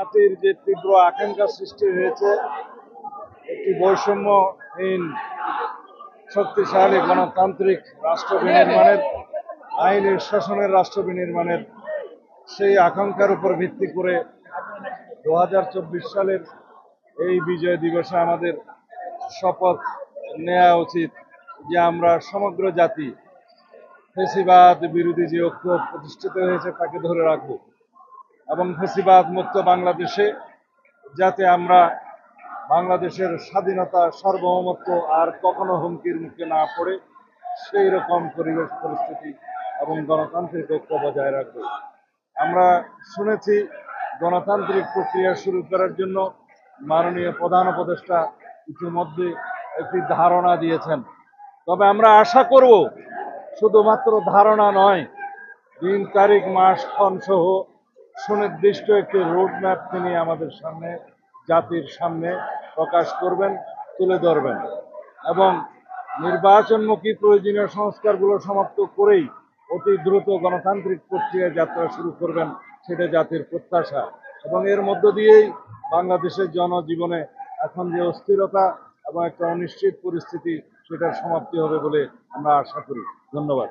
জাতির যে তীব্র আকাঙ্ক্ষা সৃষ্টি হয়েছে একটি বৈষম্যহীন শক্তিশালী গণতান্ত্রিক রাষ্ট্র বিনির্মাণের, আইনের শাসনের রাষ্ট্র বিনির্মাণের, সেই আকাঙ্ক্ষার উপর ভিত্তি করে 2024 সালের এই বিজয় দিবসে আমাদের শপথ নেওয়া উচিত যে আমরা সমগ্র জাতি ফেসিবাদ বিরোধী যে ঐক্য প্রতিষ্ঠিত হয়েছে তাকে ধরে রাখব এবং ফেসিবাদ মুক্ত বাংলাদেশে যাতে আমরা বাংলাদেশের স্বাধীনতা সার্বভৌমত্ব আর কখনো হুমকির মুখে না পড়ে সেই রকম পরিবেশ পরিস্থিতি এবং গণতান্ত্রিক ঐক্য বজায় রাখব। আমরা শুনেছি গণতান্ত্রিক প্রক্রিয়া শুরু করার জন্য মাননীয় প্রধান উপদেষ্টা ইতিমধ্যে একটি ধারণা দিয়েছেন। তবে আমরা আশা করব শুধুমাত্র ধারণা নয়, দিন তারিখ মাস ক্ষণ সহ সুনির্দিষ্ট একটি রোডম্যাপ তিনি আমাদের সামনে, জাতির সামনে প্রকাশ করবেন, তুলে ধরবেন এবং নির্বাচনমুখী প্রয়োজনীয় সংস্কারগুলো সমাপ্ত করেই অতি দ্রুত গণতান্ত্রিক প্রক্রিয়ায় যাত্রা শুরু করবেন, সেটা জাতির প্রত্যাশা। এবং এর মধ্য দিয়েই বাংলাদেশের জনজীবনে এখন যে অস্থিরতা এবং একটা অনিশ্চিত পরিস্থিতি, সেটার সমাপ্তি হবে বলে আমরা আশা করি। ধন্যবাদ।